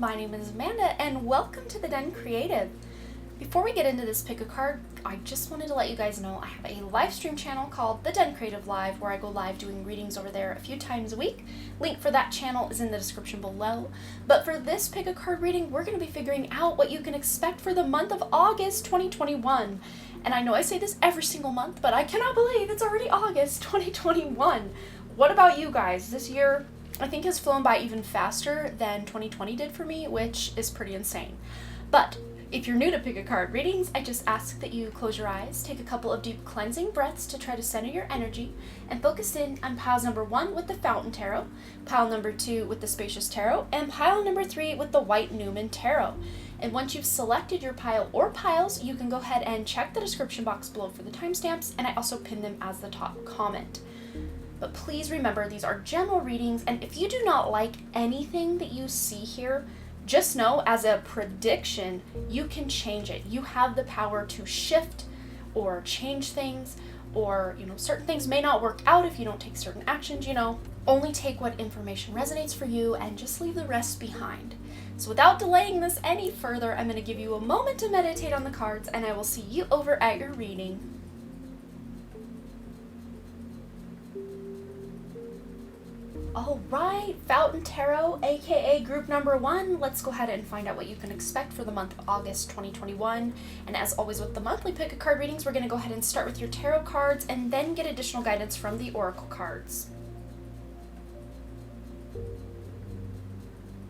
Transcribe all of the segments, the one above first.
My name is Amanda, and welcome to the Den Creative. Before we get into this pick a card, I just wanted to let you guys know I have a live stream channel called The Den Creative Live, where I go live doing readings over there a few times a week. Link for that channel is in the description below. But for this pick a card reading, we're going to be figuring out what you can expect for the month of August 2021. And I know I say this every single month, but I cannot believe it's already August 2021. What about you guys? This year, I think, has flown by even faster than 2020 did for me, which is pretty insane. But if you're new to pick a card readings, I just ask that you close your eyes, take a couple of deep cleansing breaths to try to center your energy, and focus in on piles number 1 with the Fountain Tarot, pile number 2 with the Spacious Tarot, and pile number 3 with the White Newman Tarot. And once you've selected your pile or piles, you can go ahead and check the description box below for the timestamps, and I also pin them as the top comment. But please remember, these are general readings, and if you do not like anything that you see here, just know as a prediction, you can change it. You have the power to shift or change things, or, certain things may not work out if you don't take certain actions, Only take what information resonates for you and just leave the rest behind. So without delaying this any further, I'm going to give you a moment to meditate on the cards, and I will see you over at your reading. Alright, Fountain Tarot, aka group number 1, let's go ahead and find out what you can expect for the month of August 2021. And as always with the monthly pick a card readings, we're going to go ahead and start with your tarot cards and then get additional guidance from the oracle cards.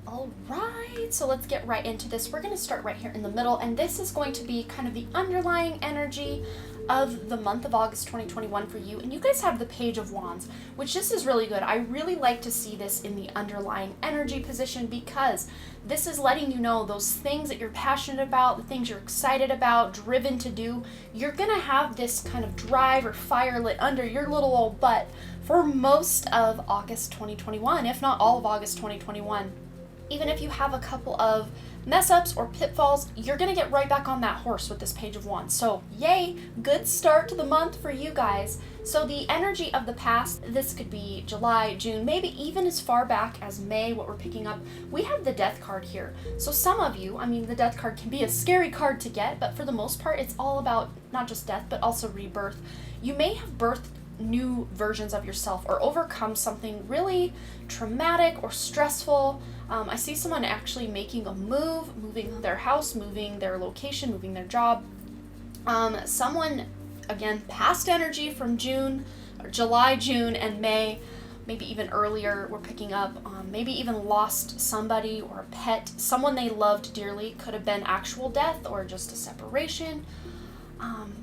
Alright, so let's get right into this. We're going to start right here in the middle, and this is going to be kind of the underlying energy of the month of August 2021 for you. And you guys have the Page of Wands, which this is really good. I really like to see this in the underlying energy position, because this is letting you know those things that you're passionate about, the things you're excited about, driven to do. You're gonna have this kind of drive or fire lit under your little old butt for most of August 2021, if not all of August 2021. Even if you have a couple of mess ups or pitfalls, you're going to get right back on that horse with this Page of Wands. So yay, good start to the month for you guys. So the energy of the past, this could be July, June, maybe even as far back as May, what we're picking up. We have the Death card here. So some of you, the Death card can be a scary card to get, but for the most part, it's all about not just death, but also rebirth. You may have birthed new versions of yourself or overcome something really traumatic or stressful. I see someone actually making a move, moving their house, moving their location, moving their job. Someone, again, past energy from June, or July, June, and May, maybe even earlier, we're picking up, maybe even lost somebody or a pet, someone they loved dearly. Could have been actual death or just a separation.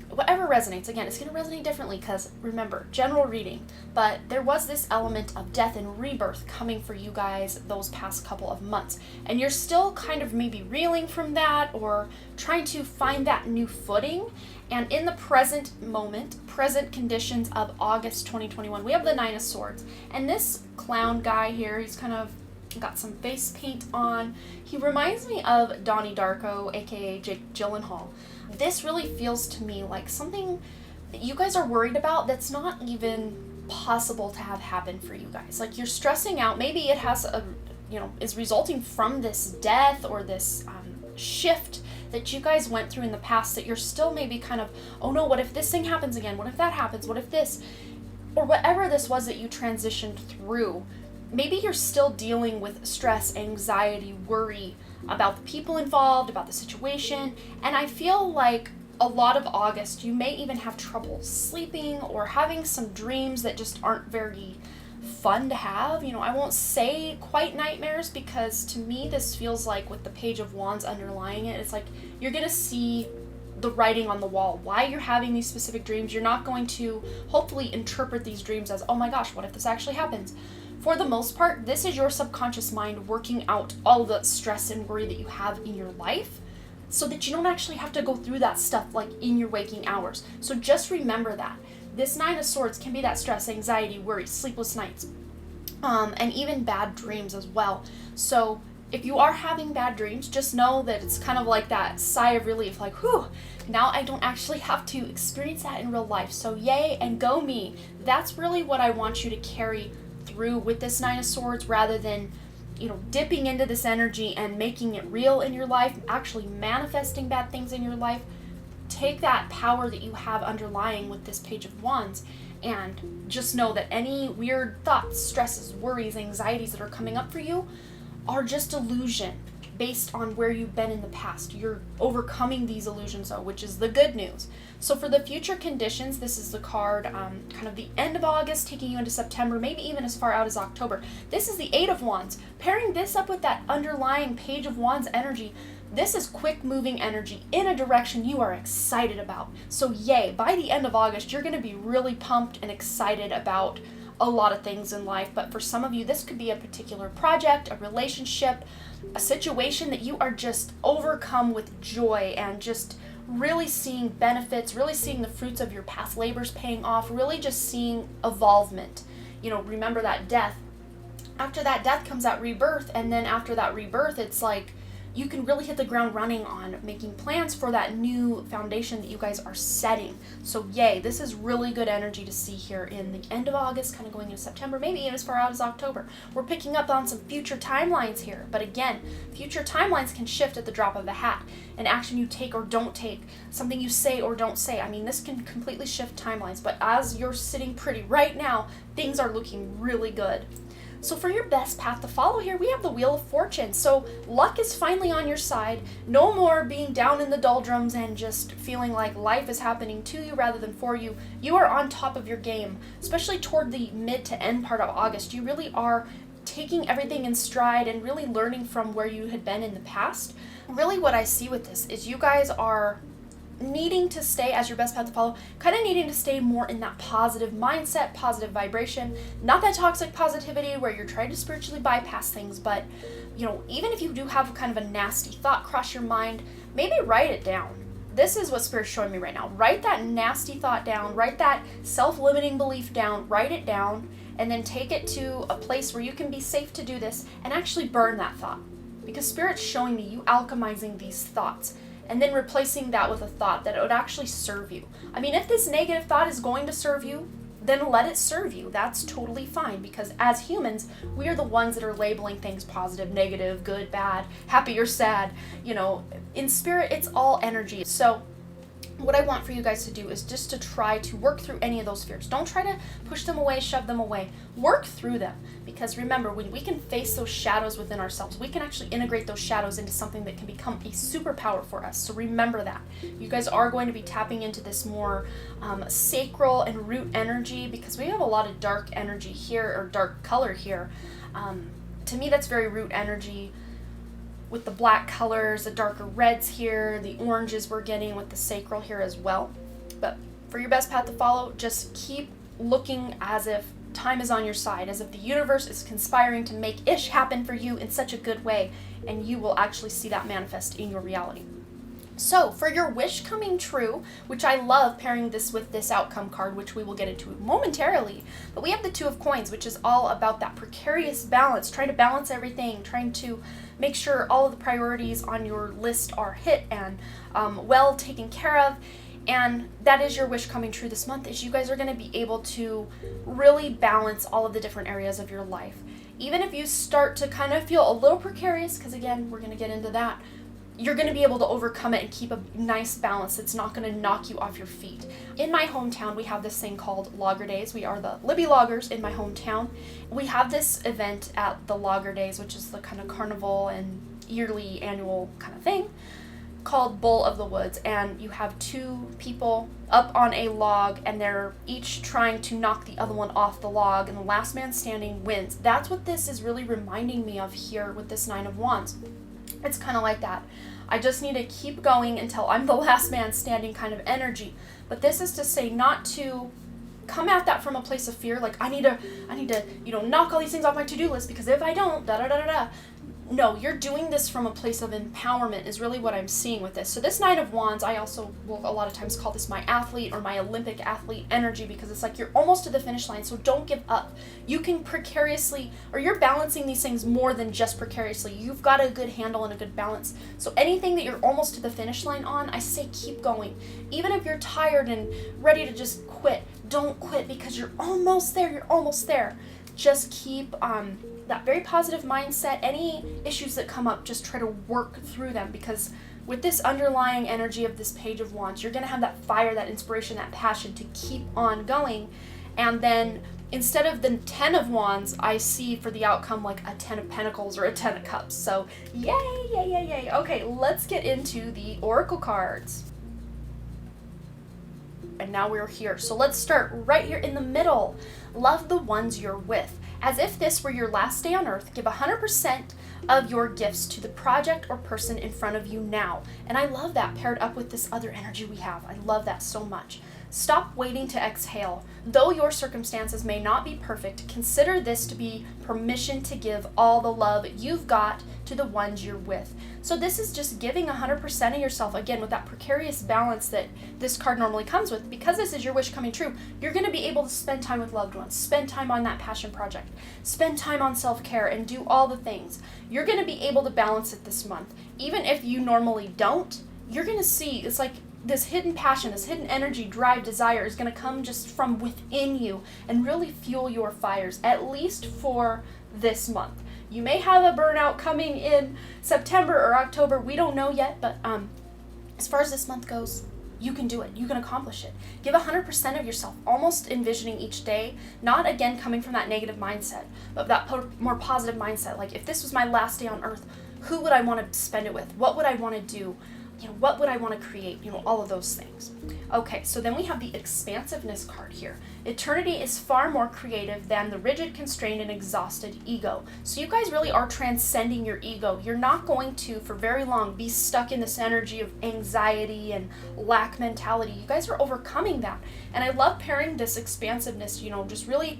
Whatever resonates. Again, it's going to resonate differently because, remember, general reading, but there was this element of death and rebirth coming for you guys those past couple of months, and you're still kind of maybe reeling from that or trying to find that new footing. And in the present moment, present conditions of August 2021, we have the Nine of Swords, and this clown guy here, he's kind of got some face paint on. He reminds me of Donnie Darko, aka Jake Gyllenhaal. This really feels to me like something that you guys are worried about that's not even possible to have happen for you guys. Like, you're stressing out. Maybe it has is resulting from this death or this shift that you guys went through in the past, that you're still maybe kind of, oh no, what if this thing happens again? What if that happens? What if this? Or whatever this was that you transitioned through. Maybe you're still dealing with stress, anxiety, worry about the people involved, about the situation, and I feel like a lot of August, you may even have trouble sleeping or having some dreams that just aren't very fun to have. I won't say quite nightmares, because to me this feels like, with the Page of Wands underlying it, it's like you're going to see the writing on the wall, why you're having these specific dreams. You're not going to hopefully interpret these dreams as, oh my gosh, what if this actually happens? For the most part, this is your subconscious mind working out all the stress and worry that you have in your life, so that you don't actually have to go through that stuff like in your waking hours. So just remember that. This Nine of Swords can be that stress, anxiety, worry, sleepless nights, and even bad dreams as well. So if you are having bad dreams, just know that it's kind of like that sigh of relief, like, whew, now I don't actually have to experience that in real life. So yay and go me. That's really what I want you to carry through with this Nine of Swords, rather than dipping into this energy and making it real in your life, actually manifesting bad things in your life, take that power that you have underlying with this Page of Wands and just know that any weird thoughts, stresses, worries, anxieties that are coming up for you are just illusion based on where you've been in the past. You're overcoming these illusions though, which is the good news. So for the future conditions, this is the card kind of the end of August, taking you into September, maybe even as far out as October. This is the Eight of Wands. Pairing this up with that underlying Page of Wands energy, this is quick moving energy in a direction you are excited about. So yay, by the end of August, you're going to be really pumped and excited about a lot of things in life. But for some of you, this could be a particular project, a relationship, a situation that you are just overcome with joy and just really seeing benefits, really seeing the fruits of your past labors paying off, really just seeing evolvement. Remember that death. After that death comes that rebirth, and then after that rebirth, it's like you can really hit the ground running on making plans for that new foundation that you guys are setting. So yay, this is really good energy to see here in the end of August, kind of going into September, maybe even as far out as October. We're picking up on some future timelines here, but again, future timelines can shift at the drop of a hat. An action you take or don't take, something you say or don't say. I mean, this can completely shift timelines, but as you're sitting pretty right now, things are looking really good. So for your best path to follow here, we have the Wheel of Fortune. So luck is finally on your side. No more being down in the doldrums and just feeling like life is happening to you rather than for you. You are on top of your game, especially toward the mid to end part of August. You really are taking everything in stride and really learning from where you had been in the past. Really what I see with this is you guys are needing to stay, as your best path to follow, kind of needing to stay more in that positive mindset, positive vibration, not that toxic positivity where you're trying to spiritually bypass things, but even if you do have kind of a nasty thought cross your mind, maybe write it down. This is what Spirit's showing me right now. Write that nasty thought down, write that self-limiting belief down, write it down, and then take it to a place where you can be safe to do this and actually burn that thought. Because Spirit's showing me you alchemizing these thoughts and then replacing that with a thought that it would actually serve you. I mean, if this negative thought is going to serve you, then let it serve you. That's totally fine, because as humans, we are the ones that are labeling things positive, negative, good, bad, happy or sad. In spirit, it's all energy. So what I want for you guys to do is just to try to work through any of those fears. Don't try to push them away, shove them away. Work through them. Because remember, when we can face those shadows within ourselves, we can actually integrate those shadows into something that can become a superpower for us. So remember that. You guys are going to be tapping into this more sacral and root energy, because we have a lot of dark energy here, or dark color here. To me, that's very root energy, with the black colors, the darker reds here, the oranges we're getting with the sacral here as well. But for your best path to follow, just keep looking as if time is on your side, as if the universe is conspiring to make ish happen for you in such a good way, and you will actually see that manifest in your reality. So for your wish coming true, which I love pairing this with this outcome card, which we will get into momentarily, but we have the Two of Coins, which is all about that precarious balance, trying to balance everything, trying to make sure all of the priorities on your list are hit and well taken care of. And that is your wish coming true this month, is you guys are going to be able to really balance all of the different areas of your life. Even if you start to kind of feel a little precarious, because again, we're going to get into that, you're going to be able to overcome it and keep a nice balance that's not going to knock you off your feet. In my hometown, we have this thing called Logger Days. We are the Libby Loggers in my hometown. We have this event at the Logger Days, which is the kind of carnival and yearly annual kind of thing, called Bull of the Woods. And you have two people up on a log, and they're each trying to knock the other one off the log, and the last man standing wins. That's what this is really reminding me of here with this Nine of Wands. It's kind of like that. I just need to keep going until I'm the last man standing kind of energy. But this is to say not to come at that from a place of fear, like I need to, knock all these things off my to-do list, because if I don't, da-da-da-da-da. No, you're doing this from a place of empowerment is really what I'm seeing with this. So this Nine of Wands, I also will a lot of times call this my athlete or my Olympic athlete energy, because it's like you're almost to the finish line, so don't give up. You can precariously, or you're balancing these things more than just precariously. You've got a good handle and a good balance. So anything that you're almost to the finish line on, I say keep going. Even if you're tired and ready to just quit, don't quit, because you're almost there. Just keep that very positive mindset. Any issues that come up, just try to work through them, because with this underlying energy of this Page of Wands, you're going to have that fire, that inspiration, that passion to keep on going. And then instead of the 10 of Wands, I see for the outcome like a 10 of Pentacles or a 10 of Cups. So yay, yay, yay, yay. Okay, let's get into the Oracle cards. And now we're here. So let's start right here in the middle. Love the ones you're with. As if this were your last day on earth, give 100% of your gifts to the project or person in front of you now. And I love that paired up with this other energy we have. I love that so much. Stop waiting to exhale. Though your circumstances may not be perfect, consider this to be permission to give all the love you've got to the ones you're with. So this is just giving 100% of yourself, again, with that precarious balance that this card normally comes with. Because this is your wish coming true, you're going to be able to spend time with loved ones, spend time on that passion project, spend time on self-care, and do all the things. You're going to be able to balance it this month. Even if you normally don't, you're going to see, it's like this hidden passion, this hidden energy, drive, desire is going to come just from within you and really fuel your fires, at least for this month. You may have a burnout coming in September or October. We don't know yet, but as far as this month goes, you can do it. You can accomplish it. Give 100% of yourself, almost envisioning each day, not again coming from that negative mindset, but that more positive mindset. Like, if this was my last day on earth, who would I want to spend it with? What would I want to do? What would I want to create? All of those things. Okay, so then we have the expansiveness card here. Eternity is far more creative than the rigid, constrained, and exhausted ego. So you guys really are transcending your ego. You're not going to, for very long, be stuck in this energy of anxiety and lack mentality. You guys are overcoming that. And I love pairing this expansiveness, just really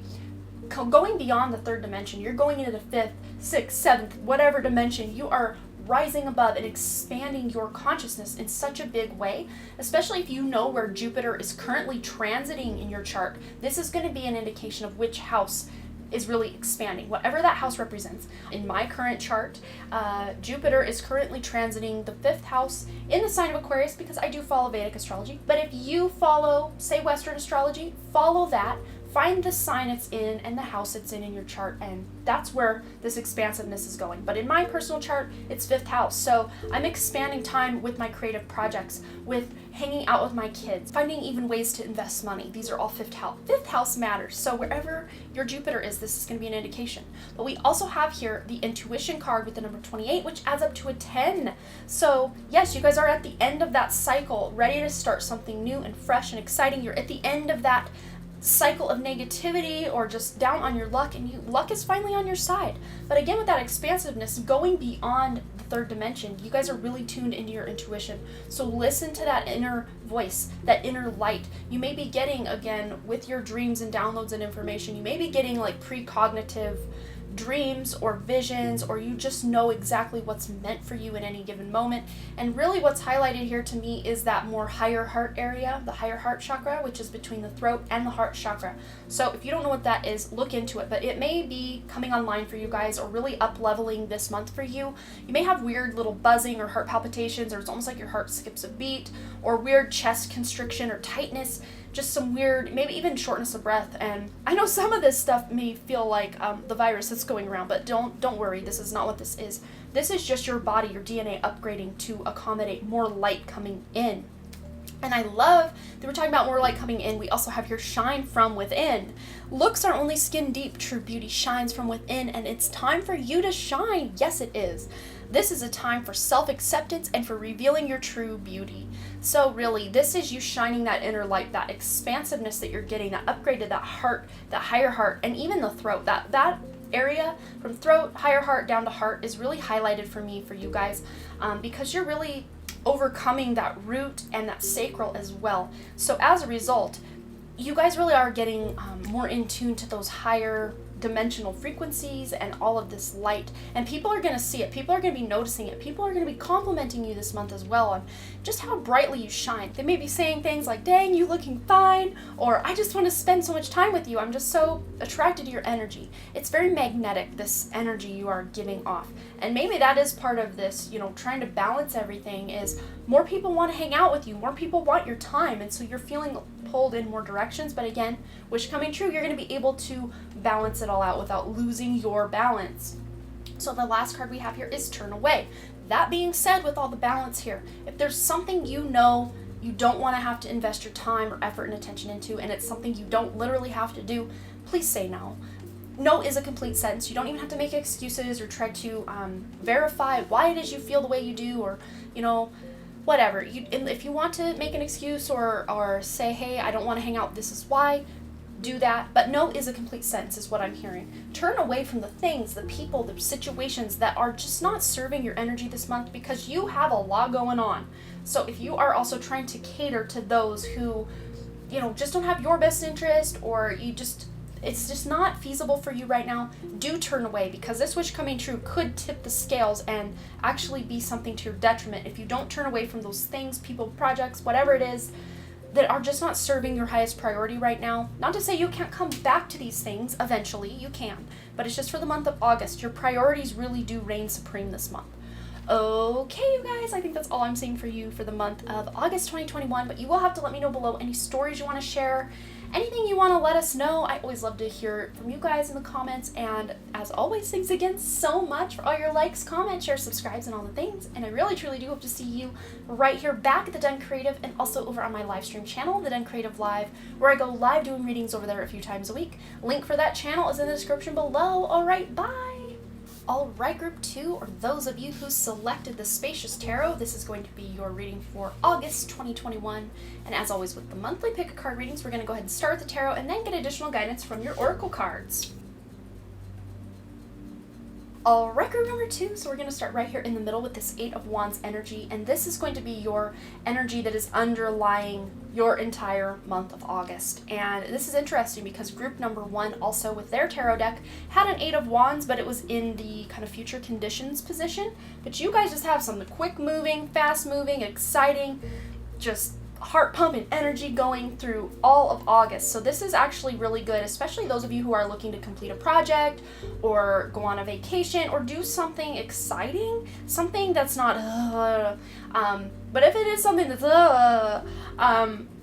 going beyond the third dimension. You're going into the fifth, sixth, seventh, whatever dimension. You are rising above and expanding your consciousness in such a big way, especially if you know where Jupiter is currently transiting in your chart. This is going to be an indication of which house is really expanding, whatever that house represents. In my current chart, Jupiter is currently transiting the 5th house in the sign of Aquarius, because I do follow Vedic astrology. But if you follow, say, Western astrology, follow that. Find the sign it's in and the house it's in your chart, and that's where this expansiveness is going. But in my personal chart, it's 5th house. So I'm expanding time with my creative projects, with hanging out with my kids, finding even ways to invest money. These are all 5th house. 5th house matters. So wherever your Jupiter is, this is going to be an indication. But we also have here the intuition card with the number 28, which adds up to a 10. So yes, you guys are at the end of that cycle, ready to start something new and fresh and exciting. You're at the end of that cycle of negativity or just down on your luck, and luck is finally on your side. But again, with that expansiveness, going beyond the 3rd dimension, you guys are really tuned into your intuition. So listen to that inner voice, that inner light. You may be getting, again, with your dreams and downloads and information, you may be getting like precognitive dreams or visions, or you just know exactly what's meant for you in any given moment. And really what's highlighted here to me is that more higher heart area, the higher heart chakra, which is between the throat and the heart chakra. So if you don't know what that is, look into it, but it may be coming online for you guys or really up leveling this month for you. You may have weird little buzzing or heart palpitations, or it's almost like your heart skips a beat, or weird chest constriction or tightness, just some weird, maybe even shortness of breath. And I know some of this stuff may feel like the virus that's going around, but don't worry, this is not what this is. This is just your body, your DNA upgrading to accommodate more light coming in. And I love that we're talking about more light coming in. We also have here shine from within. Looks are only skin deep. True beauty shines from within, and it's time for you to shine. Yes, it is. This is a time for self-acceptance and for revealing your true beauty. So really, this is you shining that inner light, that expansiveness that you're getting, that upgrade to that heart, that higher heart, and even the throat. That area from throat, higher heart, down to heart is really highlighted for me, for you guys, because you're really overcoming that root and that sacral as well. So as a result, you guys really are getting more in tune to those higher dimensional frequencies and all of this light, and people are going to see it. People are going to be noticing it. People are going to be complimenting you this month as well on just how brightly you shine. They may be saying things like, dang, you looking fine, or I just want to spend so much time with you. I'm just so attracted to your energy. It's very magnetic, this energy you are giving off, And maybe that is part of this, you know, trying to balance everything is more people want to hang out with you, more people want your time, and so you're feeling pulled in more directions. But again, wish coming true, you're going to be able to balance it all out without losing your balance. So the last card we have here is turn away. That being said, with all the balance here, if there's something you know you don't want to have to invest your time or effort and attention into, and it's something you don't literally have to do, please say no. No is a complete sentence. You don't even have to make excuses or try to verify why it is you feel the way you do, or, you know, whatever. If you want to make an excuse or say, hey, I don't want to hang out, this is why, do that. But no is a complete sentence is what I'm hearing. Turn away from the things, the people, the situations that are just not serving your energy this month, because you have a lot going on. So if you are also trying to cater to those who, you know, just don't have your best interest, or it's just not feasible for you right now, do turn away, because this wish coming true could tip the scales and actually be something to your detriment if you don't turn away from those things, people, projects, whatever it is, that are just not serving your highest priority right now. Not to say you can't come back to these things eventually, you can, but it's just for the month of August. Your priorities really do reign supreme this month. Okay, you guys, I think that's all I'm seeing for you for the month of August 2021, but you will have to let me know below any stories you want to share, anything you want to let us know. I always love to hear from you guys in the comments, and as always, thanks again so much for all your likes, comments, shares, subscribes, and all the things, and I really truly do hope to see you right here back at The Done Creative, and also over on my live stream channel, The Done Creative Live, where I go live doing readings over there a few times a week. Link for that channel is in the description below. Alright, bye! Alright, group 2, or those of you who selected the Spacious Tarot, this is going to be your reading for August 2021. And as always with the monthly pick-a-card readings, we're going to go ahead and start with the tarot and then get additional guidance from your oracle cards. Alright, group number 2, so we're going to start right here in the middle with this 8 of Wands energy, and this is going to be your energy that is underlying your entire month of August. And this is interesting because group number 1 also with their tarot deck had an 8 of Wands, but it was in the kind of future conditions position. But you guys just have some quick moving, fast moving, exciting, just heart pumping energy going through all of August. So this is actually really good, especially those of you who are looking to complete a project or go on a vacation or do something exciting, something that's not but if it is something that's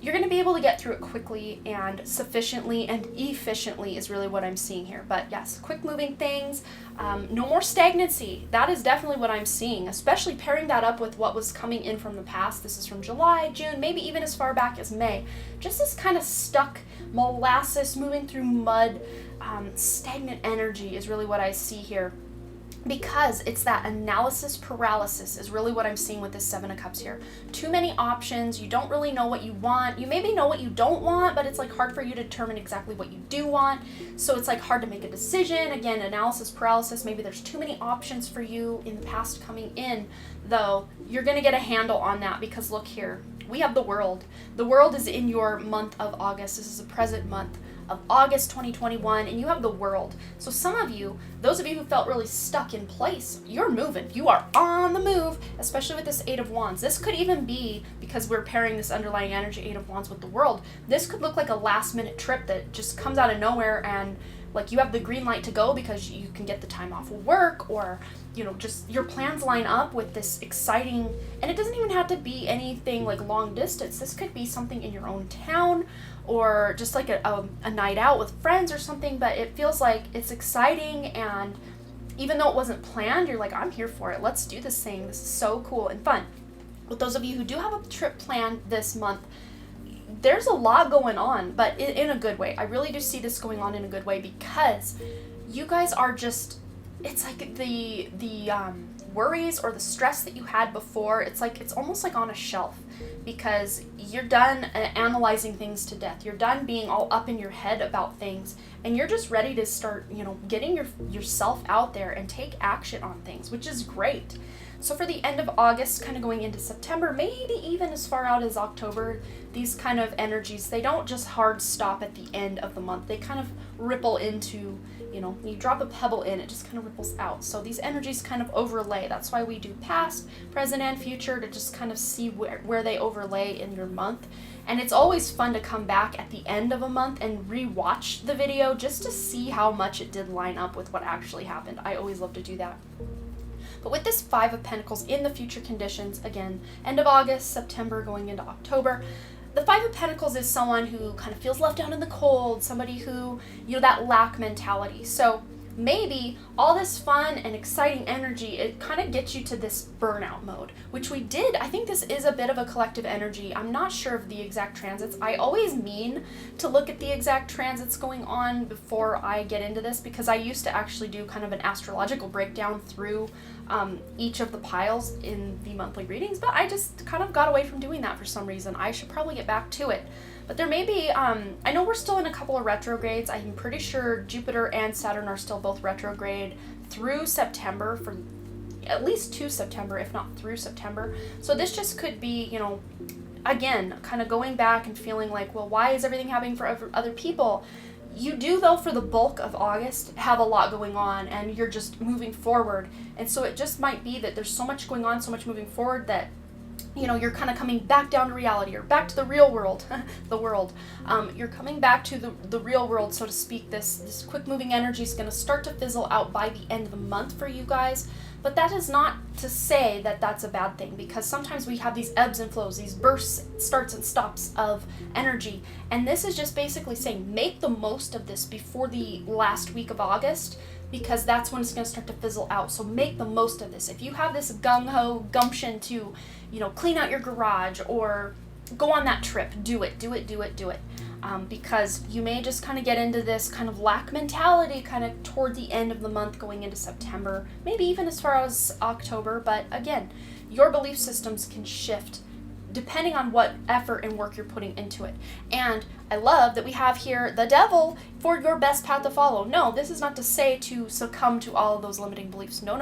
you're going to be able to get through it quickly and sufficiently and efficiently is really what I'm seeing here. But yes, quick moving things, no more stagnancy. That is definitely what I'm seeing, especially pairing that up with what was coming in from the past. This is from July, June, maybe even as far back as May. Just this kind of stuck molasses, moving through mud, stagnant energy is really what I see here. Because it's that analysis paralysis is really what I'm seeing with this 7 of Cups here. Too many options, you don't really know what you want. You maybe know what you don't want, but it's like hard for you to determine exactly what you do want. So it's like hard to make a decision. Again, analysis paralysis, maybe there's too many options for you in the past coming in, though you're gonna get a handle on that, because look here, we have the World. The World is in your month of August. This is the present month of August 2021, and you have the World. So some of you, those of you who felt really stuck in place, you're moving. You are on the move, especially with this 8 of Wands. This could even be, because we're pairing this underlying energy 8 of Wands with the World, this could look like a last minute trip that just comes out of nowhere, and like you have the green light to go because you can get the time off of work, or you know, just your plans line up with this exciting, and it doesn't even have to be anything like long distance. This could be something in your own town, or just like a night out with friends or something, but it feels like it's exciting, and even though it wasn't planned, you're like, I'm here for it. Let's do this thing. This is so cool and fun. With those of you who do have a trip planned this month, there's a lot going on, but in a good way. I really do see this going on in a good way, because you guys are just, it's like the worries or the stress that you had before, it's like it's almost like on a shelf, because you're done analyzing things to death. You're done being all up in your head about things, and you're just ready to start, you know, getting yourself out there and take action on things, which is great. So for the end of August, kind of going into September, maybe even as far out as October, these kind of energies, they don't just hard stop at the end of the month. They kind of ripple into, you know, you drop a pebble in, it just kind of ripples out. So these energies kind of overlay. That's why we do past, present, and future, to just kind of see where they overlay in your month. And it's always fun to come back at the end of a month and re-watch the video just to see how much it did line up with what actually happened. I always love to do that. But with this Five of Pentacles in the future conditions, again, end of August, September, going into October, the Five of Pentacles is someone who kind of feels left out in the cold, somebody who, that lack mentality. So maybe all this fun and exciting energy, it kind of gets you to this burnout mode, which we did. I think this is a bit of a collective energy. I'm not sure of the exact transits. I always mean to look at the exact transits going on before I get into this, because I used to actually do kind of an astrological breakdown through each of the piles in the monthly readings, but I just kind of got away from doing that for some reason. I should probably get back to it. But there may be, I know we're still in a couple of retrogrades. I'm pretty sure Jupiter and Saturn are still both retrograde through September, for at least to September, if not through September. So this just could be, again, kind of going back and feeling like, well, why is everything happening for other people? You do, though, for the bulk of August, have a lot going on, and you're just moving forward. And so it just might be that there's so much going on, so much moving forward, that you're kind of coming back down to reality, or back to the real world, the world. You're coming back to the real world, so to speak. This quick moving energy is going to start to fizzle out by the end of the month for you guys. But that is not to say that that's a bad thing, because sometimes we have these ebbs and flows, these bursts, starts and stops of energy. And this is just basically saying, make the most of this before the last week of August, because that's when it's going to start to fizzle out. So make the most of this. If you have this gung-ho gumption to, clean out your garage or go on that trip, do it. Because you may just kind of get into this kind of lack mentality kind of toward the end of the month going into September, maybe even as far as October. But again, your belief systems can shift depending on what effort and work you're putting into it. And I love that we have here the Devil for your best path to follow. No, this is not to say to succumb to all of those limiting beliefs. No.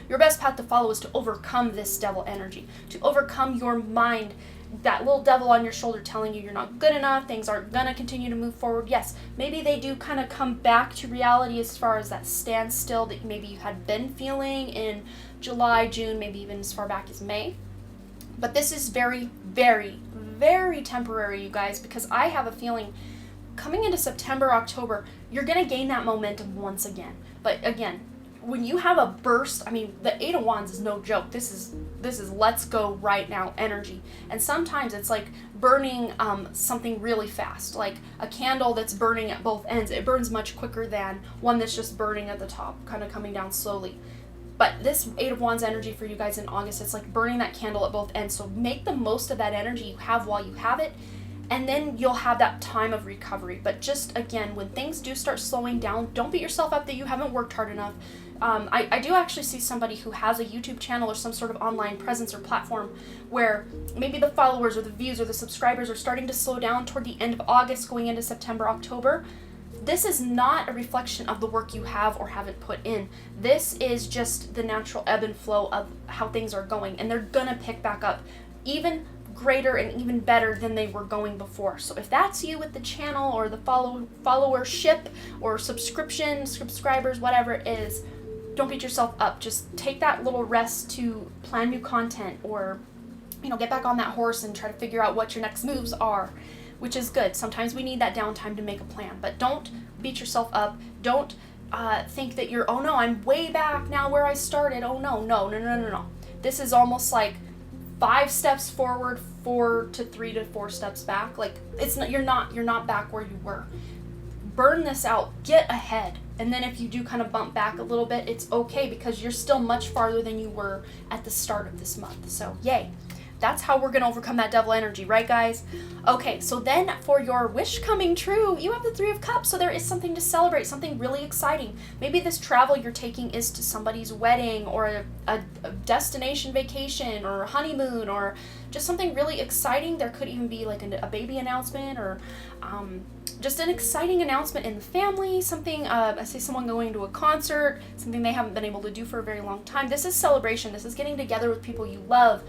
Your best path to follow is to overcome this devil energy, to overcome your mind, that little devil on your shoulder telling you you're not good enough, things aren't gonna continue to move forward. Yes, maybe they do kind of come back to reality as far as that standstill that maybe you had been feeling in July, June, maybe even as far back as May. But this is very, very, very temporary, you guys, because I have a feeling coming into September, October, you're going to gain that momentum once again. But again, when you have a burst, the Eight of Wands is no joke. This is let's go right now energy. And sometimes it's like burning something really fast, like a candle that's burning at both ends. It burns much quicker than one that's just burning at the top, kind of coming down slowly. But this Eight of Wands energy for you guys in August, it's like burning that candle at both ends. So make the most of that energy you have while you have it, and then you'll have that time of recovery. But just, again, when things do start slowing down, don't beat yourself up that you haven't worked hard enough. I do actually see somebody who has a YouTube channel or some sort of online presence or platform where maybe the followers or the views or the subscribers are starting to slow down toward the end of August going into September, October. This is not a reflection of the work you have or haven't put in. This is just the natural ebb and flow of how things are going, and they're gonna pick back up even greater and even better than they were going before. So if that's you with the channel or the followership or subscribers, whatever it is, don't beat yourself up. Just take that little rest to plan new content, or get back on that horse and try to figure out what your next moves are, which is good. Sometimes we need that downtime to make a plan, but don't beat yourself up. Don't think that you're, oh no, I'm way back now where I started. Oh no. This is almost like 5 steps forward, 3 to 4 steps back. Like it's not, you're not back where you were. Burn this out, get ahead. And then if you do kind of bump back a little bit, it's okay, because you're still much farther than you were at the start of this month. So yay. That's how we're going to overcome that devil energy, right, guys? Okay, so then for your wish coming true, you have the Three of Cups, so there is something to celebrate, something really exciting. Maybe this travel you're taking is to somebody's wedding, or a destination vacation, or a honeymoon, or just something really exciting. There could even be like a baby announcement, or just an exciting announcement in the family, something, I say someone going to a concert, something they haven't been able to do for a very long time. This is celebration. This is getting together with people you love,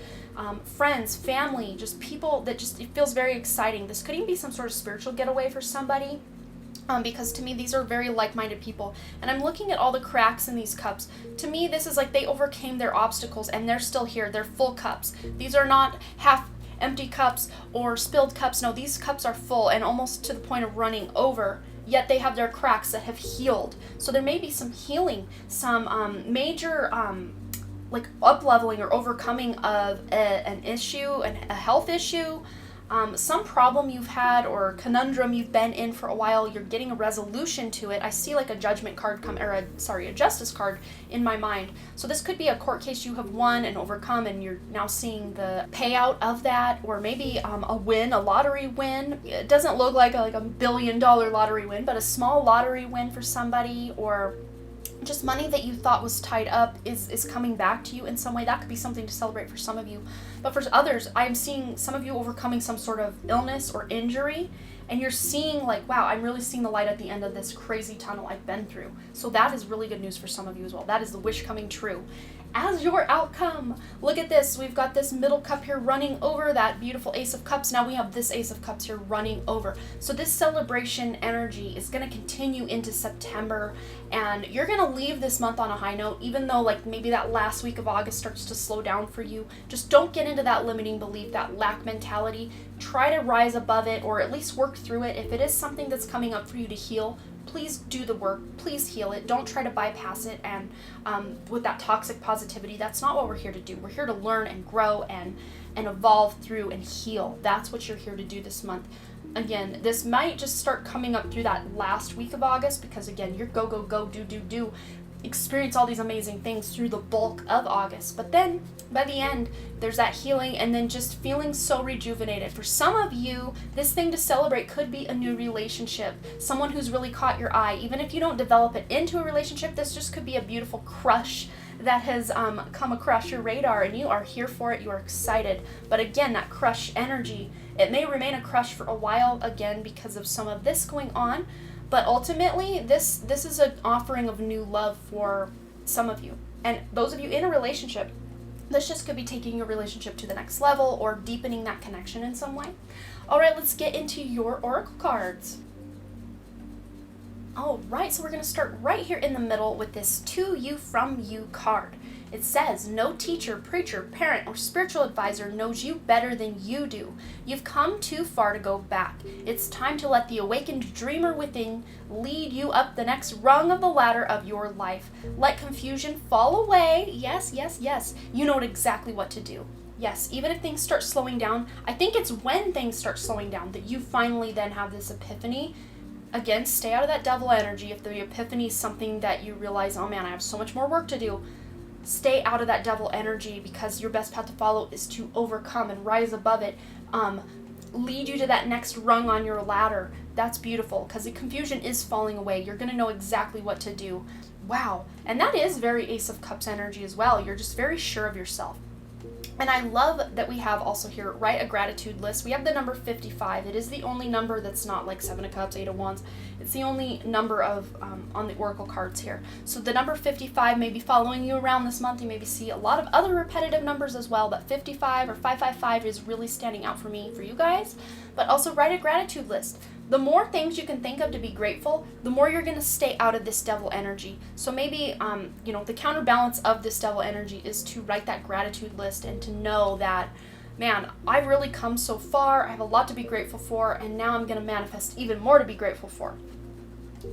friends, family, just people that just, it feels very exciting. This could even be some sort of spiritual getaway for somebody, because to me, these are very like-minded people. And I'm looking at all the cracks in these cups. To me, this is like they overcame their obstacles and they're still here. They're full cups. These are not half empty cups or spilled cups. No, these cups are full and almost to the point of running over, yet they have their cracks that have healed. So there may be some healing, some major like up-leveling or overcoming of an issue, a health issue, some problem you've had or conundrum you've been in for a while. You're getting a resolution to it. I see like a judgment card a justice card in my mind. So this could be a court case you have won and overcome, and you're now seeing the payout of that, or maybe a win, a lottery win. It doesn't look like a $1 billion lottery win, but a small lottery win for somebody, or just money that you thought was tied up is coming back to you in some way. That could be something to celebrate for some of you. But for others, I'm seeing some of you overcoming some sort of illness or injury, and you're seeing like, wow, I'm really seeing the light at the end of this crazy tunnel I've been through. So that is really good news for some of you as well. That is the wish coming true. As your outcome, look at this. We've got this middle cup here running over that beautiful Ace of Cups. Now we have this Ace of Cups here running over. So this celebration energy is going to continue into September, and you're going to leave this month on a high note, even though like maybe that last week of August starts to slow down for you. Just don't get into that limiting belief, that lack mentality. Try to rise above it, or at least work through it. If it is something that's coming up for you to heal, please do the work. Please heal it. Don't try to bypass it and with that toxic positivity. That's not what we're here to do. We're here to learn and grow and evolve through and heal. That's what you're here to do this month. Again, this might just start coming up through that last week of August, because again, you're go, go, go, do, experience all these amazing things through the bulk of August. But then by the end, there's that healing and then just feeling so rejuvenated. For some of you, this thing to celebrate could be a new relationship, someone who's really caught your eye. Even if you don't develop it into a relationship, this just could be a beautiful crush that has come across your radar, and you are here for it. You are excited. But again, that crush energy, it may remain a crush for a while, again, because of some of this going on. But ultimately, this is an offering of new love for some of you. And those of you in a relationship, this just could be taking your relationship to the next level or deepening that connection in some way. All right, let's get into your oracle cards. All right, so we're going to start right here in the middle with this To You From You card. It says, no teacher, preacher, parent, or spiritual advisor knows you better than you do. You've come too far to go back. It's time to let the awakened dreamer within lead you up the next rung of the ladder of your life. Let confusion fall away. Yes, yes, yes. You know exactly what to do. Yes, even if things start slowing down, I think it's when things start slowing down that you finally then have this epiphany. Again, stay out of that devil energy. If the epiphany is something that you realize, oh man, I have so much more work to do, stay out of that devil energy, because your best path to follow is to overcome and rise above it. Lead you to that next rung on your ladder. That's beautiful, because the confusion is falling away. You're going to know exactly what to do. Wow. And that is very Ace of Cups energy as well. You're just very sure of yourself. And I love that we have also here, write a gratitude list. We have the number 55. It is the only number that's not like 7 of Cups, 8 of Wands. It's the only number of on the Oracle cards here. So the number 55 may be following you around this month. You maybe see a lot of other repetitive numbers as well, but 55 or 555 is really standing out for me, for you guys. But also write a gratitude list. The more things you can think of to be grateful, the more you're going to stay out of this devil energy. So maybe, the counterbalance of this devil energy is to write that gratitude list and to know that, man, I've really come so far. I have a lot to be grateful for, and now I'm going to manifest even more to be grateful for.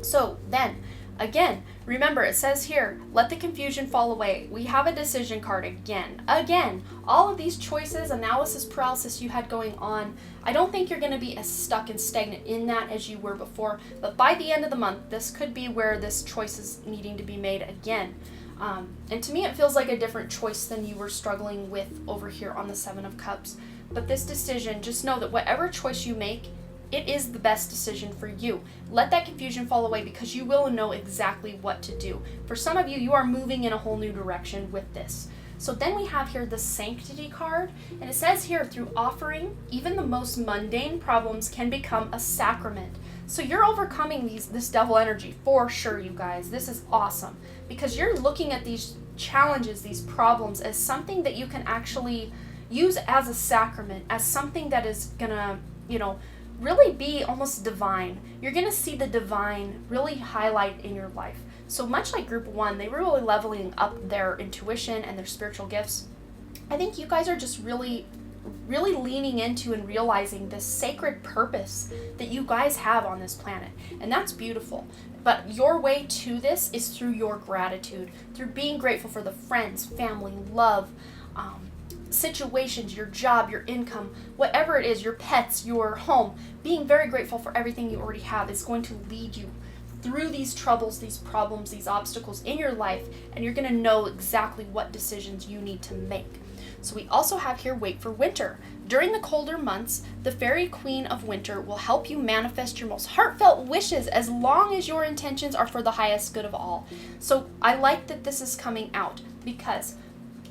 So then, again, remember it says here, let the confusion fall away. We have a decision card again. All of these choices, analysis paralysis you had going on, I don't think you're going to be as stuck and stagnant in that as you were before. But by the end of the month, this could be where this choice is needing to be made again. And to me, it feels like a different choice than you were struggling with over here on the 7 of Cups. But this decision, just know that whatever choice you make, it is the best decision for you. Let that confusion fall away, because you will know exactly what to do. For some of you, you are moving in a whole new direction with this. So then we have here the Sanctity card, and it says here, through offering, even the most mundane problems can become a sacrament. So you're overcoming this devil energy for sure, you guys. This is awesome, because you're looking at these challenges, these problems, as something that you can actually use as a sacrament, as something that is gonna, really be almost divine. You're gonna see the divine really highlight in your life. So much like Group 1, they were really leveling up their intuition and their spiritual gifts. I think you guys are just really really leaning into and realizing this sacred purpose that you guys have on this planet. And that's beautiful. But your way to this is through your gratitude, through being grateful for the friends, family, love, situations, your job, your income, whatever it is, your pets, your home. Being very grateful for everything you already have is going to lead you through these troubles, these problems, these obstacles in your life, and you're going to know exactly what decisions you need to make. So we also have here wait for winter. During the colder months, the fairy queen of winter will help you manifest your most heartfelt wishes as long as your intentions are for the highest good of all. So I like that this is coming out because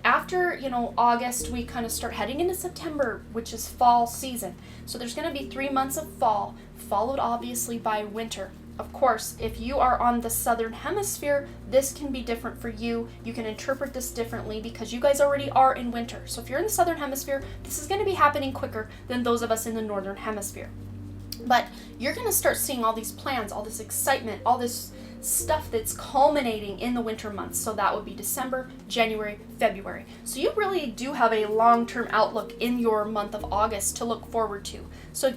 after, August, we kind of start heading into September, which is fall season. So there's going to be 3 months of fall, followed obviously by winter. Of course, if you are on the southern hemisphere, this can be different for you. You can interpret this differently because you guys already are in winter. So if you're in the southern hemisphere, this is going to be happening quicker than those of us in the northern hemisphere. But you're going to start seeing all these plans, all this excitement, all this stuff that's culminating in the winter months. So that would be December, January, February. So you really do have a long-term outlook in your month of August to look forward to. So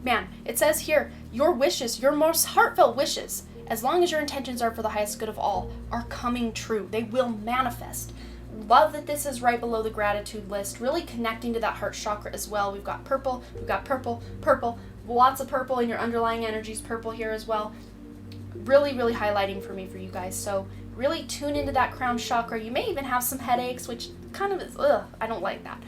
man, it says here, your wishes, your most heartfelt wishes, as long as your intentions are for the highest good of all, are coming true. They will manifest. Love that this is right below the gratitude list, really connecting to that heart chakra as well. We've got purple, purple, lots of purple in your underlying energies, purple here as well. Really, really highlighting for me, for you guys. So really tune into that crown chakra. You may even have some headaches, which kind of is, I don't like that.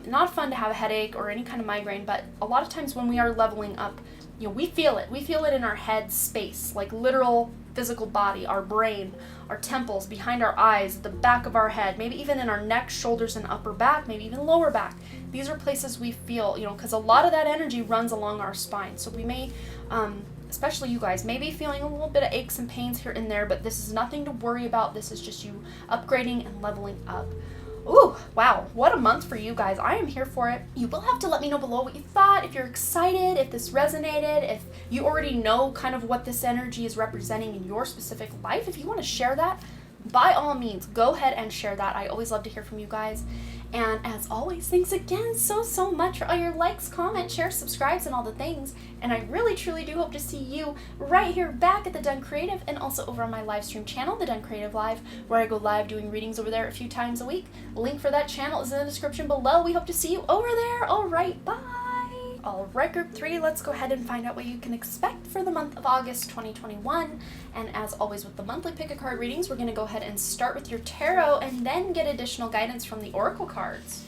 Not fun to have a headache or any kind of migraine, but a lot of times when we are leveling up, we feel it. We feel it in our head space, like literal physical body, our brain, our temples, behind our eyes, the back of our head, maybe even in our neck, shoulders, and upper back, maybe even lower back. These are places we feel, because a lot of that energy runs along our spine. So we may, especially you guys, may be feeling a little bit of aches and pains here and there, but this is nothing to worry about. This is just you upgrading and leveling up. Ooh, wow, what a month for you guys. I am here for it. You will have to let me know below what you thought, if you're excited, if this resonated, if you already know kind of what this energy is representing in your specific life. If you want to share that, by all means, go ahead and share that. I always love to hear from you guys. And as always, thanks again so much for all your likes, comments, shares, subscribes, and all the things. And I really, truly do hope to see you right here back at The Done Creative and also over on my live stream channel, The Done Creative Live, where I go live doing readings over there a few times a week. Link for that channel is in the description below. We hope to see you over there. All right, bye. All right, group 3, let's go ahead and find out what you can expect for the month of August 2021. And as always with the monthly pick a card readings, we're going to go ahead and start with your tarot and then get additional guidance from the oracle cards.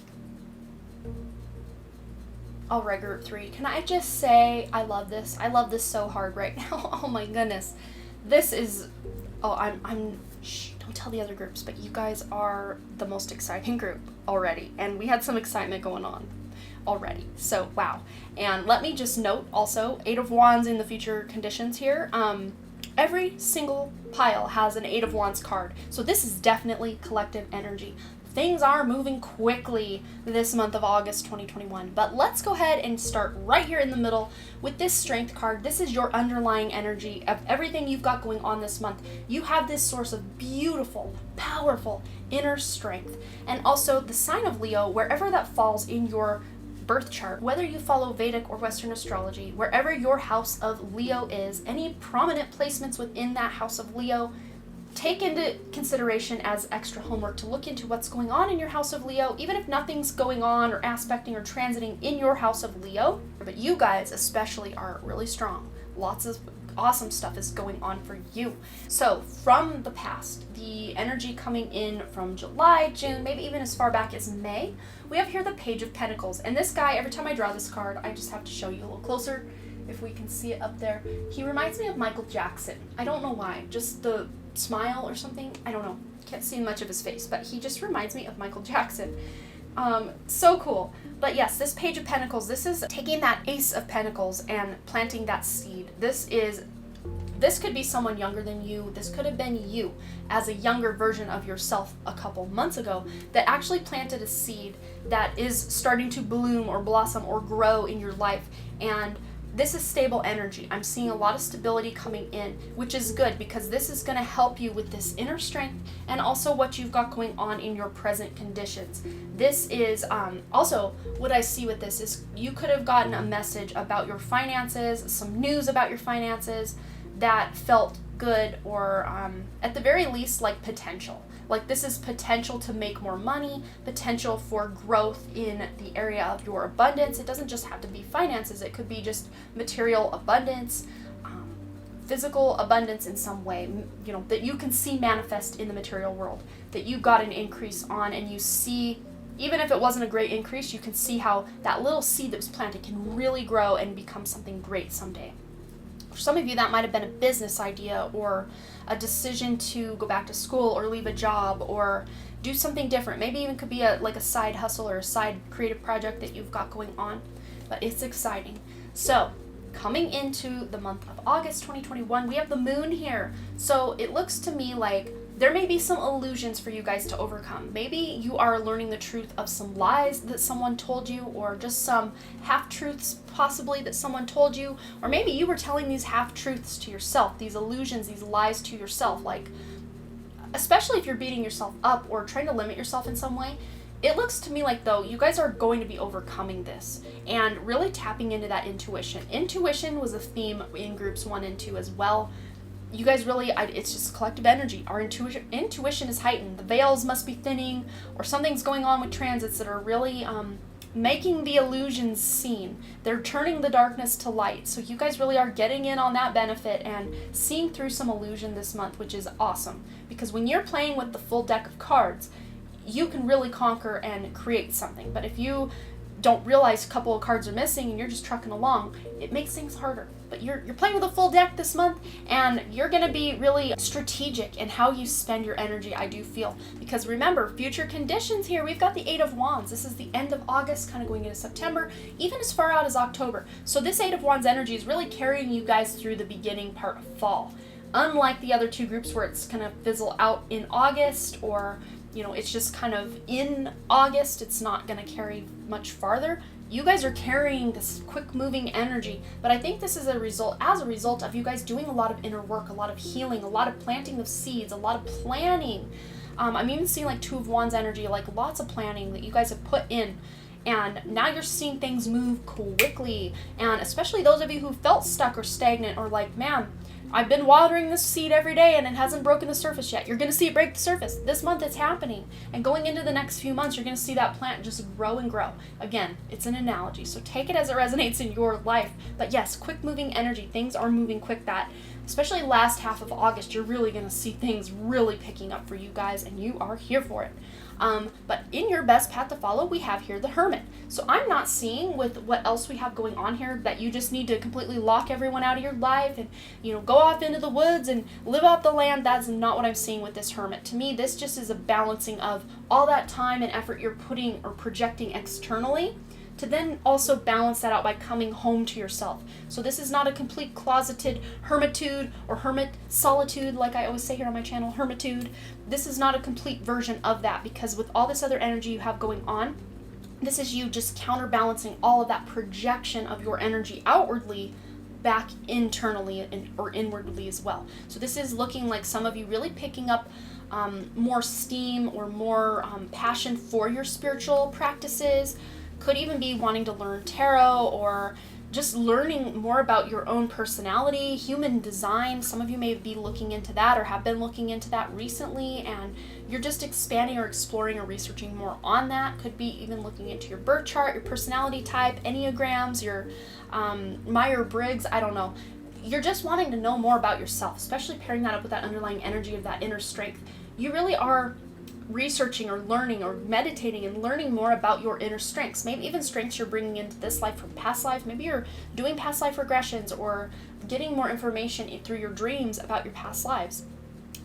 All right, group 3, can I just say I love this? I love this so hard right now. Oh my goodness. This is, shh, don't tell the other groups, but you guys are the most exciting group already. And we had some excitement going on already. So, wow. And let me just note also, 8 of Wands in the future conditions here. Every single pile has an 8 of Wands card. So this is definitely collective energy. Things are moving quickly this month of August 2021. But let's go ahead and start right here in the middle with this Strength card. This is your underlying energy of everything you've got going on this month. You have this source of beautiful, powerful inner strength. And also the sign of Leo, wherever that falls in your birth chart, whether you follow Vedic or Western astrology, wherever your house of Leo is, any prominent placements within that house of Leo, take into consideration as extra homework to look into what's going on in your house of Leo, even if nothing's going on or aspecting or transiting in your house of Leo. But you guys especially are really strong. Lots of awesome stuff is going on for you. So from the past, the energy coming in from July, June, maybe even as far back as May, we have here the Page of Pentacles. And this guy, every time I draw this card, I just have to show you a little closer if we can see it up there. He reminds me of Michael Jackson. I don't know why, just the smile or something. I don't know. Can't see much of his face, but he just reminds me of Michael Jackson. So cool. But yes, this Page of Pentacles, this is taking that Ace of Pentacles and planting that seed. This could be someone younger than you. This could have been you as a younger version of yourself a couple months ago that actually planted a seed that is starting to bloom or blossom or grow in your life. And this is stable energy. I'm seeing a lot of stability coming in, which is good because this is going to help you with this inner strength and also what you've got going on in your present conditions. This is also what I see with this is you could have gotten a message about your finances, some news about your finances that felt good, or at the very least like potential. Like this is potential to make more money, potential for growth in the area of your abundance. It doesn't just have to be finances. It could be just material abundance, physical abundance in some way, that you can see manifest in the material world, that you got an increase on, and you see, even if it wasn't a great increase, you can see how that little seed that was planted can really grow and become something great someday. For some of you, that might have been a business idea or a decision to go back to school or leave a job or do something different. Maybe even could be like a side hustle or a side creative project that you've got going on, but it's exciting. So coming into the month of August 2021, we have the moon here. So it looks to me like there may be some illusions for you guys to overcome. Maybe you are learning the truth of some lies that someone told you, or just some half-truths possibly that someone told you, or maybe you were telling these half-truths to yourself, these illusions, these lies to yourself, like, especially if you're beating yourself up or trying to limit yourself in some way. It looks to me like, though, you guys are going to be overcoming this and really tapping into that intuition. Intuition was a theme in groups 1 and 2 as well. You guys really, it's just collective energy. Our intuition is heightened. The veils must be thinning, or something's going on with transits that are really making the illusions seen. They're turning the darkness to light. So you guys really are getting in on that benefit and seeing through some illusion this month, which is awesome. Because when you're playing with the full deck of cards, you can really conquer and create something. But if you don't realize a couple of cards are missing and you're just trucking along, it makes things harder. But you're playing with a full deck this month, and you're going to be really strategic in how you spend your energy, I do feel. Because remember, future conditions here, we've got the 8 of Wands. This is the end of August, kind of going into September, even as far out as October. So this 8 of Wands energy is really carrying you guys through the beginning part of fall. Unlike the other two groups where it's going to fizzle out in August, or it's just kind of in August, it's not going to carry much farther. You guys are carrying this quick moving energy, but I think this is as a result of you guys doing a lot of inner work, a lot of healing, a lot of planting of seeds, a lot of planning. I'm even seeing like 2 of Wands energy, like lots of planning that you guys have put in. And now you're seeing things move quickly. And especially those of you who felt stuck or stagnant, or like, man, I've been watering this seed every day and it hasn't broken the surface yet. You're going to see it break the surface. This month it's happening. And going into the next few months, you're going to see that plant just grow and grow. Again, it's an analogy, so take it as it resonates in your life. But yes, quick moving energy. Things are moving quick. That, especially last half of August, you're really going to see things really picking up for you guys, and you are here for it. But in your best path to follow, we have here the Hermit. So I'm not seeing with what else we have going on here that you just need to completely lock everyone out of your life and, go off into the woods and live off the land. That's not what I'm seeing with this Hermit. To me, this just is a balancing of all that time and effort you're putting or projecting externally, to then also balance that out by coming home to yourself. So this is not a complete closeted hermitude or hermit solitude, like I always say here on my channel, hermitude. This is not a complete version of that, because with all this other energy you have going on, this is you just counterbalancing all of that projection of your energy outwardly back internally or inwardly as well. So this is looking like some of you really picking up more steam or more passion for your spiritual practices. Could even be wanting to learn tarot, or just learning more about your own personality, human design. Some of you may be looking into that or have been looking into that recently, and you're just expanding or exploring or researching more on that. Could be even looking into your birth chart, your personality type, Enneagrams, your Myers-Briggs, I don't know. You're just wanting to know more about yourself, especially pairing that up with that underlying energy of that inner strength. You really are researching or learning or meditating and learning more about your inner strengths, maybe even strengths you're bringing into this life from past life. Maybe you're doing past life regressions or getting more information through your dreams about your past lives.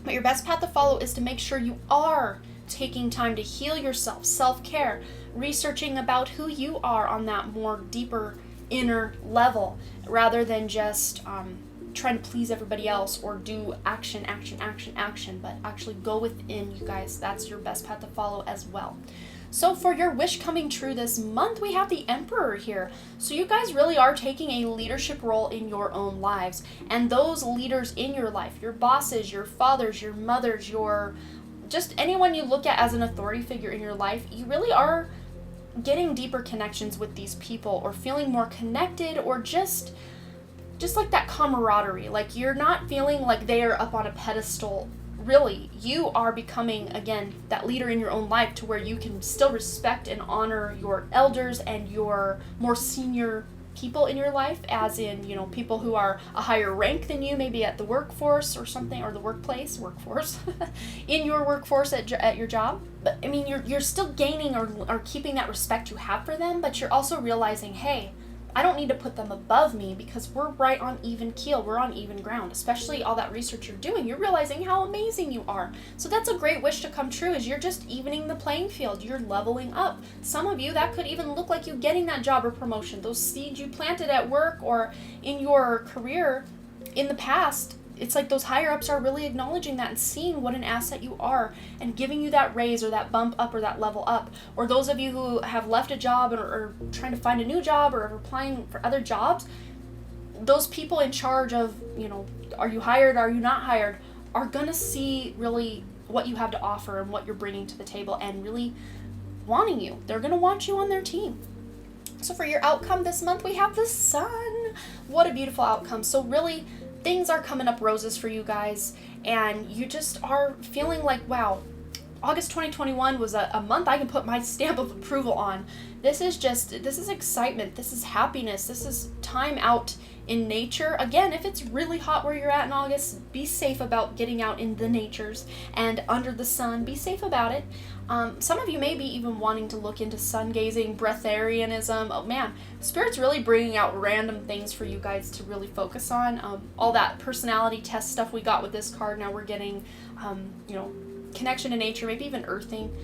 But your best path to follow is to make sure you are taking time to heal yourself, self-care, researching about who you are on that more deeper inner level, rather than just trying to please everybody else or do action, but actually go within, you guys. That's your best path to follow as well. So for your wish coming true this month, we have the Emperor here. So you guys really are taking a leadership role in your own lives. And those leaders in your life, your bosses, your fathers, your mothers, your just anyone you look at as an authority figure in your life, you really are getting deeper connections with these people, or feeling more connected, or just like that camaraderie. Like you're not feeling like they are up on a pedestal. Really, you are becoming, again, that leader in your own life, to where you can still respect and honor your elders and your more senior people in your life, as in, you know, people who are a higher rank than you, maybe at the workforce or something, or the workforce in your workforce at your job. But I mean, you're still gaining or keeping that respect you have for them, but you're also realizing, hey, I don't need to put them above me, because we're right on even keel. We're on even ground. Especially all that research you're doing, you're realizing how amazing you are. So that's a great wish to come true, is you're just evening the playing field. You're leveling up. Some of you, that could even look like you getting that job or promotion. Those seeds you planted at work or in your career in the past, it's like those higher ups are really acknowledging that and seeing what an asset you are, and giving you that raise or that bump up or that level up. Or those of you who have left a job or trying to find a new job, or are applying for other jobs, those people in charge of, you know, are you hired, are you not hired, are gonna see really what you have to offer and what you're bringing to the table, and really wanting you. They're gonna want you on their team. So for your outcome this month, we have the Sun. What a beautiful outcome. So really, things are coming up roses for you guys, and you just are feeling like, wow, August 2021 was a month I can put my stamp of approval on. This is excitement, this is happiness, this is time out in nature. Again, if it's really hot where you're at in August, be safe about getting out in the natures and under the sun. Be safe about it. Some of you may be even wanting to look into sun gazing, breatharianism. Oh man, Spirit's really bringing out random things for you guys to really focus on. All that personality test stuff we got with this card, now we're getting, connection to nature, maybe even earthing.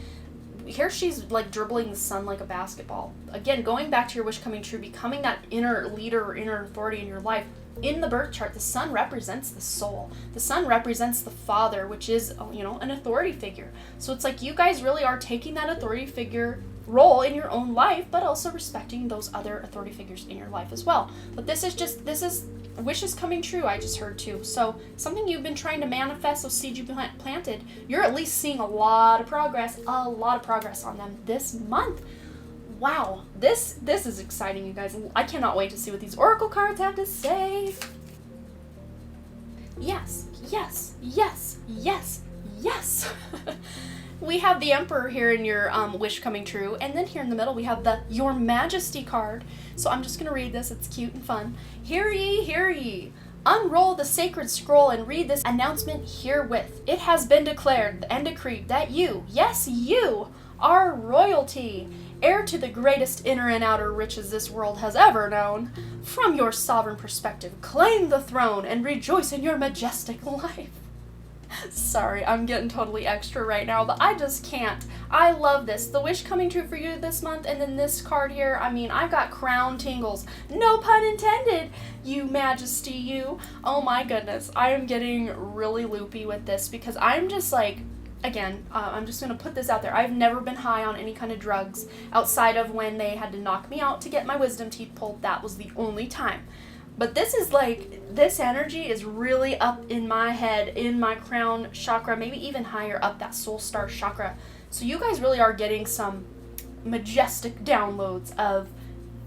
Here she's like dribbling the sun like a basketball. Again, going back to your wish coming true, becoming that inner leader or inner authority in your life. In the birth chart, the sun represents the soul. The sun represents the father, which is, an authority figure. So it's like you guys really are taking that authority figure role in your own life, but also respecting those other authority figures in your life as well. But this is wishes coming true, I just heard too. So something you've been trying to manifest, those seeds you planted, you're at least seeing a lot of progress on them this month. Wow, this is exciting, you guys. I cannot wait to see what these oracle cards have to say. Yes, yes, yes, yes, yes. We have the Emperor here in your wish coming true, and then here in the middle we have the Your Majesty card. So I'm just going to read this, it's cute and fun. Hear ye, unroll the sacred scroll and read this announcement herewith. It has been declared and decreed that you, yes you, are royalty, heir to the greatest inner and outer riches this world has ever known. From your sovereign perspective, claim the throne and rejoice in your majestic life. Sorry, I'm getting totally extra right now, but I just can't. I love this. The wish coming true for you this month, and then this card here, I mean, I've got crown tingles. No pun intended, you majesty, you. Oh my goodness, I am getting really loopy with this, because I'm just like, again, I'm just going to put this out there. I've never been high on any kind of drugs outside of when they had to knock me out to get my wisdom teeth pulled. That was the only time. But this is like, this energy is really up in my head, in my crown chakra, maybe even higher up, that soul star chakra. So you guys really are getting some majestic downloads of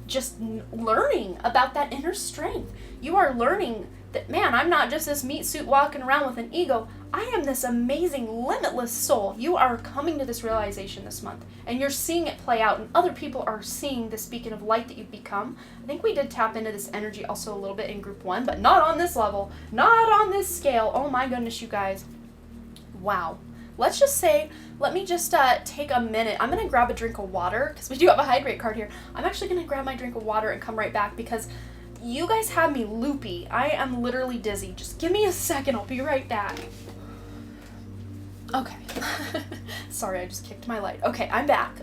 just learning about that inner strength. You are learning that, man, I'm not just this meat suit walking around with an ego. I am this amazing, limitless soul. You are coming to this realization this month, and you're seeing it play out, and other people are seeing this beacon of light that you've become. I think we did tap into this energy also a little bit in group 1, but not on this level, not on this scale. Oh my goodness, you guys. Wow. Let's just say, let me just take a minute. I'm going to grab a drink of water, because we do have a hydrate card here. I'm actually going to grab my drink of water and come right back, because you guys have me loopy. I am literally dizzy. Just give me a second. I'll be right back. Okay. Sorry, I just kicked my light. Okay, I'm back.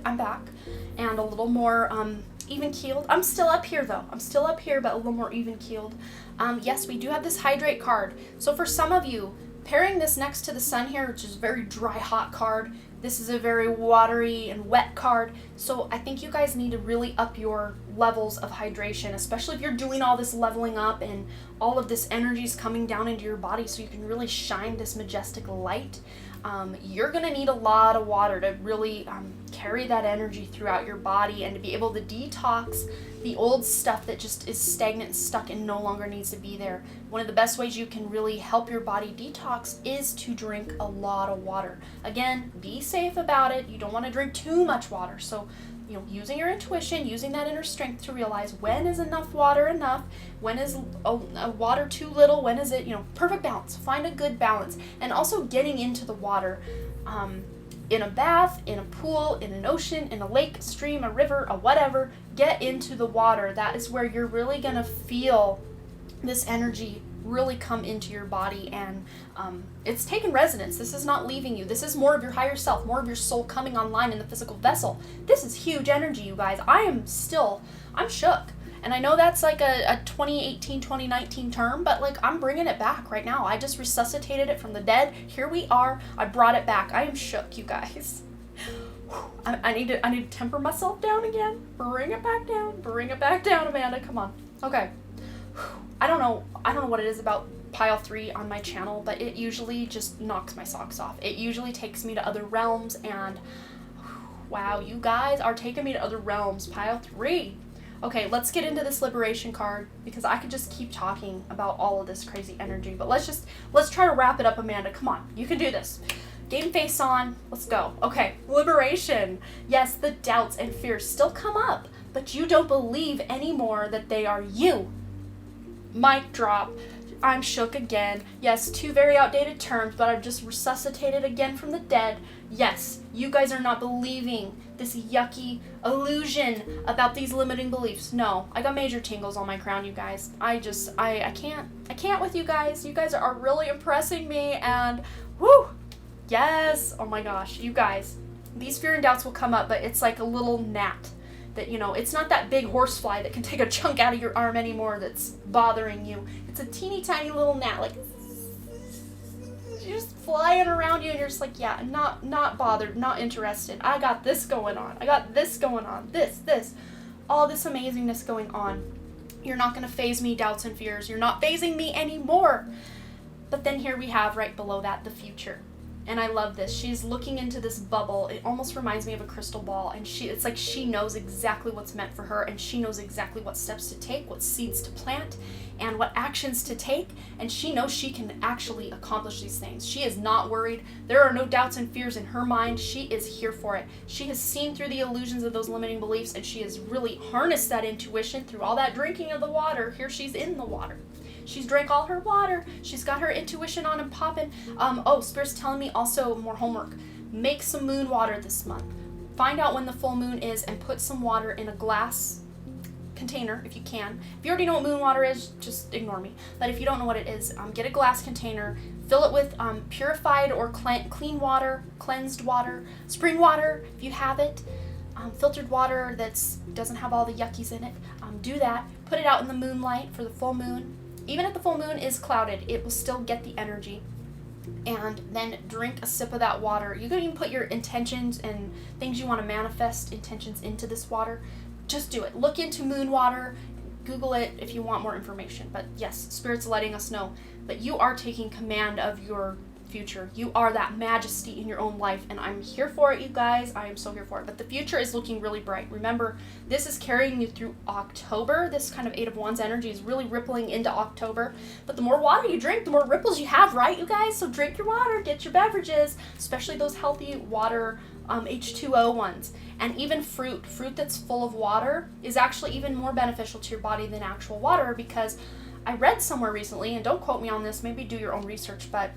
And a little more even-keeled. I'm still up here, though. I'm still up here, but a little more even-keeled. Yes, we do have this hydrate card. So for some of you, Pairing this next to the Sun here, which is a very dry, hot card. This is a very watery and wet card. So I think you guys need to really up your levels of hydration, especially if you're doing all this leveling up and all of this energy is coming down into your body so you can really shine this majestic light. You're going to need a lot of water to really carry that energy throughout your body and to be able to detox the old stuff that just is stagnant, stuck, and no longer needs to be there. One of the best ways you can really help your body detox is to drink a lot of water. Again, be safe about it. You don't want to drink too much water. So, using your intuition, using that inner strength to realize when is enough water enough, when is water too little, when is it, perfect balance. Find a good balance. And also getting into the water. In a bath, in a pool, in an ocean, in a lake, a stream, a river, a whatever, get into the water. That is where you're really going to feel this energy really come into your body, and it's taking residence. This is not leaving you. This is more of your higher self, more of your soul coming online in the physical vessel. This is huge energy, you guys. I'm shook. And I know that's like a 2018, 2019 term, but I'm bringing it back right now. I just resuscitated it from the dead. Here we are. I brought it back. I am shook, you guys. I need to temper myself down again. Bring it back down. Bring it back down, Amanda. Come on. Okay. I don't know what it is about pile 3 on my channel, but it usually just knocks my socks off. It usually takes me to other realms, and wow, you guys are taking me to other realms. Pile 3. Okay, let's get into this liberation card because I could just keep talking about all of this crazy energy. But let's try to wrap it up, Amanda. Come on, you can do this. Game face on. Let's go. Okay, liberation. Yes, the doubts and fears still come up, but you don't believe anymore that they are you. Mic drop. I'm shook again. Yes, 2 very outdated terms, but I've just resuscitated again from the dead. Yes, you guys are not believing this yucky illusion about these limiting beliefs. No, I got major tingles on my crown, you guys. I can't with you guys. You guys are really impressing me, and whoo, yes. Oh my gosh, you guys. These fear and doubts will come up, but it's like a little gnat. That, it's not that big horsefly that can take a chunk out of your arm anymore that's bothering you. It's a teeny tiny little gnat, just flying around you, and you're just like, yeah, not bothered, not interested. I got this going on. I got this going on. This. All this amazingness going on. You're not going to phase me, doubts and fears. You're not phasing me anymore. But then here we have right below that the future. And I love this. She's looking into this bubble. It almost reminds me of a crystal ball. And it's like she knows exactly what's meant for her, and she knows exactly what steps to take, what seeds to plant, and what actions to take. And she knows she can actually accomplish these things. She is not worried. There are no doubts and fears in her mind. She is here for it. She has seen through the illusions of those limiting beliefs, and she has really harnessed that intuition through all that drinking of the water. Here she's in the water. She's drank all her water. She's got her intuition on and popping. Spirit's telling me also more homework. Make some moon water this month. Find out when the full moon is and put some water in a glass container if you can. If you already know what moon water is, just ignore me. But if you don't know what it is, get a glass container. Fill it with purified or clean water, cleansed water, spring water if you have it. Filtered water that doesn't have all the yuckies in it. Do that. Put it out in the moonlight for the full moon. Even if the full moon is clouded, it will still get the energy. And then drink a sip of that water. You can even put your intentions and things you want to manifest intentions into this water. Just do it. Look into moon water. Google it if you want more information. But yes, Spirit's letting us know that you are taking command of your future. You are that majesty in your own life, and I'm here for it, you guys. I am so here for it. But the future is looking really bright. Remember, this is carrying you through October. This kind of 8 of Wands energy is really rippling into October. But the more water you drink, the more ripples you have, right, you guys? So drink your water, get your beverages, especially those healthy water H2O ones. And even fruit that's full of water is actually even more beneficial to your body than actual water, because I read somewhere recently, and don't quote me on this, maybe do your own research, but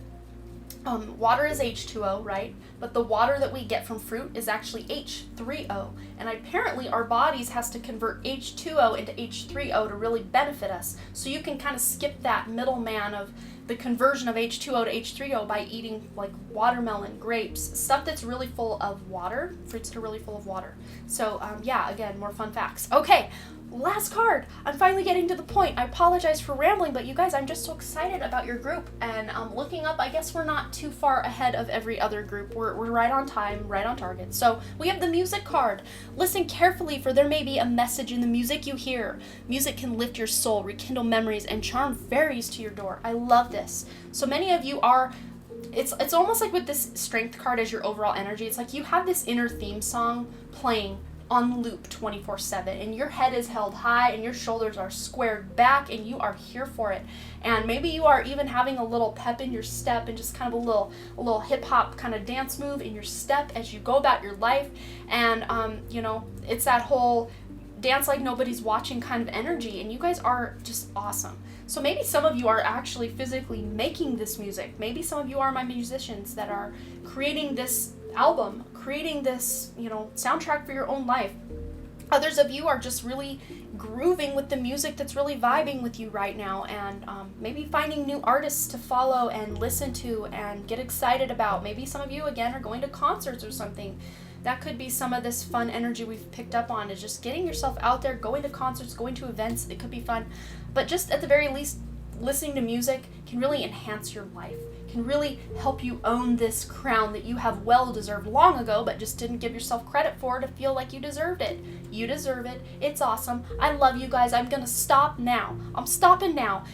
water is H2O, right? But the water that we get from fruit is actually H3O. And apparently our bodies has to convert H2O into H3O to really benefit us. So you can kind of skip that middleman of the conversion of H2O to H3O by eating like watermelon, grapes, stuff that's really full of water, fruits that are really full of water. So yeah, again, more fun facts. Okay, last card. I'm finally getting to the point. I apologize for rambling, but you guys, I'm just so excited about your group. And looking up, I guess we're not too far ahead of every other group. We're right on time, right on target. So we have the music card. Listen carefully, for there may be a message in the music you hear. Music can lift your soul, rekindle memories, and charm fairies to your door. I love this. So many of you are, it's almost like with this strength card as your overall energy, it's like you have this inner theme song playing on loop 24/7, and your head is held high and your shoulders are squared back and you are here for it. And maybe you are even having a little pep in your step and just kind of a little hip hop kind of dance move in your step as you go about your life. And it's that whole dance like nobody's watching kind of energy, and you guys are just awesome. So maybe some of you are actually physically making this music. Maybe some of you are my musicians that are creating this album, creating this, soundtrack for your own life. Others of you are just really grooving with the music that's really vibing with you right now, and maybe finding new artists to follow and listen to and get excited about. Maybe some of you, again, are going to concerts or something. That could be some of this fun energy we've picked up on, is just getting yourself out there, going to concerts, going to events. It could be fun. But just at the very least, listening to music can really enhance your life, can really help you own this crown that you have well deserved long ago, but just didn't give yourself credit for to feel like you deserved it. You deserve it. It's awesome. I love you guys. I'm gonna stop now. I'm stopping now.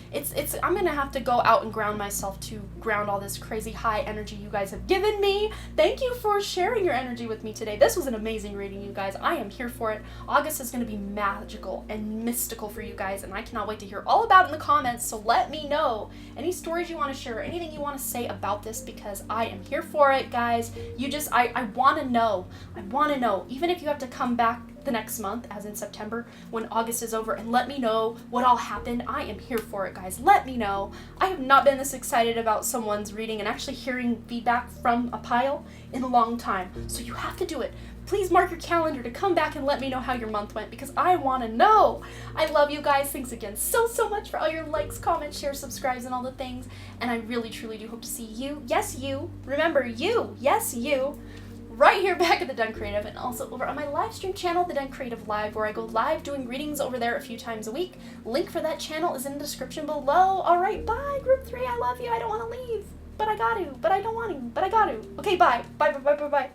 I'm gonna have to go out and ground myself to ground all this crazy high energy you guys have given me. Thank you for sharing your energy with me today. This was an amazing reading, you guys. I am here for it. August is gonna be magical and mystical for you guys, and I cannot wait to hear all about it in the comments. So let me know any stories you want to share, anything you want to say about this, because I am here for it, guys. I want to know. I want to know. Even if you have to come back the next month, as in September, when August is over, and let me know what all happened, I am here for it, guys. Let me know. I have not been this excited about someone's reading and actually hearing feedback from a pile in a long time. So you have to do it. Please mark your calendar to come back and let me know how your month went, because I want to know. I love you guys. Thanks again so much for all your likes, comments, shares, subscribes, and all the things. And I really, truly do hope to see you. Yes, you. Remember, you. Yes, you. Right here back at The Done Creative, and also over on my live stream channel, The Done Creative Live, where I go live doing readings over there a few times a week. Link for that channel is in the description below. All right, bye, Group 3. I love you. I don't want to leave, but I got to. But I don't want to, but I got to. Okay, bye. Bye.